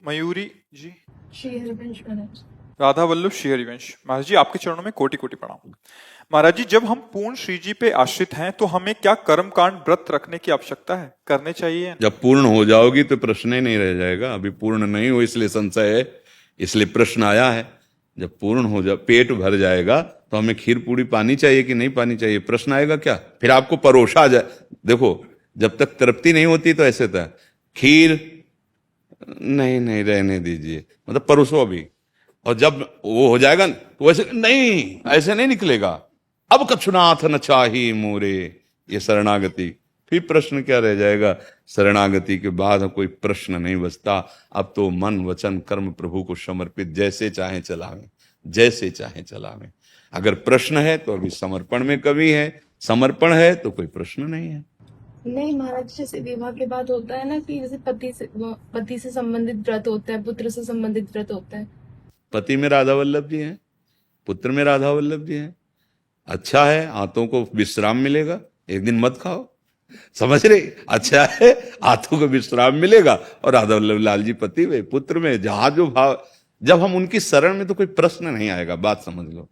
मयूरी जी। श्री हरिवंश महाराज। राधा वल्लभ श्री हरिवंश महाराज जी, आपके चरणों में कोटि कोटि प्रणाम। महाराज जी, जब हम पूर्ण श्री जी पे आश्रित हैं तो हमें क्या कर्म कांड व्रत रखने की आवश्यकता है, करने चाहिए? जब पूर्ण हो जाओगी तो प्रश्न ही नहीं रह जाएगा। अभी पूर्ण नहीं हो इसलिए संशय है, इसलिए प्रश्न आया है। जब पूर्ण हो जा, पेट भर जाएगा तो हमें खीर पूरी पानी चाहिए कि नहीं पानी चाहिए, प्रश्न आएगा क्या? फिर आपको परोसा जाए। देखो, जब तक तृप्ति नहीं होती तो ऐसे था, खीर नहीं नहीं रहने दीजिए, मतलब परोसो अभी। और जब वो हो जाएगा तो वैसे नहीं, ऐसे नहीं निकलेगा। अब कछुनाथ न चाही मोरे, ये शरणागति। फिर प्रश्न क्या रह जाएगा? शरणागति के बाद कोई प्रश्न नहीं बचता। अब तो मन वचन कर्म प्रभु को समर्पित, जैसे चाहे चलावें, जैसे चाहे चलावें। अगर प्रश्न है तो अभी समर्पण में कमी है, समर्पण है तो कोई प्रश्न नहीं है। नहीं महाराज, जैसे विवाह के बाद होता है ना कि जैसे पति से संबंधित व्रत होता है, पुत्र से संबंधित व्रत होता है। पति में राधा वल्लभ जी हैं, पुत्र में राधा वल्लभ जी हैं। अच्छा है, हाथों को विश्राम मिलेगा, एक दिन मत खाओ, समझ रहे? अच्छा है, हाथों को विश्राम मिलेगा। और राधा वल्लभ लाल जी पति में पुत्र में जहां जो भाव, जब हम उनकी शरण में तो कोई प्रश्न नहीं आएगा। बात समझ लो।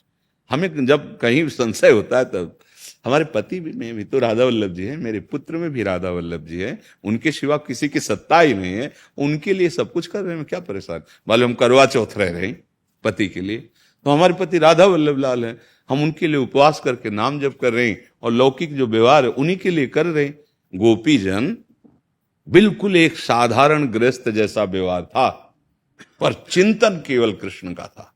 हमें जब कहीं संशय होता है तब, हमारे पति में भी तो राधा वल्लभ जी है, मेरे पुत्र में भी राधा वल्लभ जी है, उनके सिवा किसी की सत्ता ही नहीं है, उनके लिए सब कुछ कर रहे हैं, क्या परेशान? मालूम हम करवा चौथ रह रहे हैं पति के लिए, तो हमारे पति राधा वल्लभ लाल है, हम उनके लिए उपवास करके नाम जप कर रहे हैं, और लौकिक जो व्यवहार है उन्हीं के लिए कर रहे हैं। गोपी जन बिल्कुल एक साधारण गृहस्थ जैसा व्यवहार था, पर चिंतन केवल कृष्ण का था।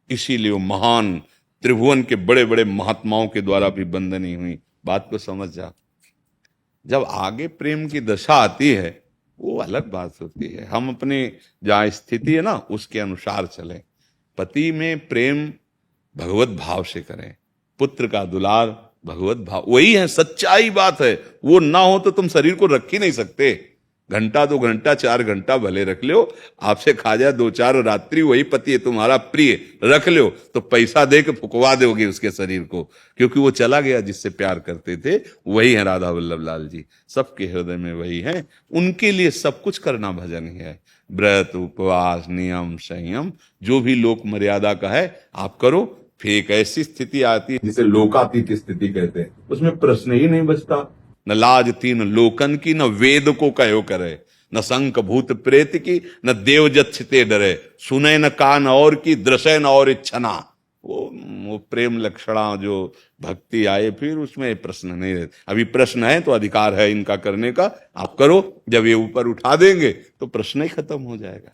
इसीलिए वो महान त्रिभुवन के बड़े बड़े महात्माओं के द्वारा भी बंदनी हुई। बात को समझ जा। जब आगे प्रेम की दशा आती है वो अलग बात होती है। हम अपने जहाँ स्थिति है ना उसके अनुसार चलें। पति में प्रेम भगवत भाव से करें, पुत्र का दुलार भगवत भाव, वही है सच्चाई बात है। वो ना हो तो तुम शरीर को रख ही नहीं सकते। घंटा 2 घंटा 4 घंटा भले रख लो, आपसे खा जाए 2-4 रात्रि, वही पति है तुम्हारा प्रिय, रख लो तो पैसा दे के फुकवा दोगे उसके शरीर को, क्योंकि वो चला गया जिससे प्यार करते थे। वही है राधा वल्लभ लाल जी, सबके हृदय में वही है। उनके लिए सब कुछ करना भजन ही है। व्रत उपवास नियम संयम जो भी लोक मर्यादा का है आप करो। फिर एक ऐसी स्थिति आती है जिसे लोकातीत स्थिति कहते हैं, उसमें प्रश्न ही नहीं बचता। न लाज तीन लोकन की, न वेद को कहो करे, न शंख भूत प्रेत की, न देव जच्छते डरे, सुने न कान और की, दृश्य न और इच्छना। वो प्रेम लक्षणा जो भक्ति आए फिर उसमें प्रश्न नहीं रहते। अभी प्रश्न है तो अधिकार है इनका करने का, आप करो। जब ये ऊपर उठा देंगे तो प्रश्न ही खत्म हो जाएगा।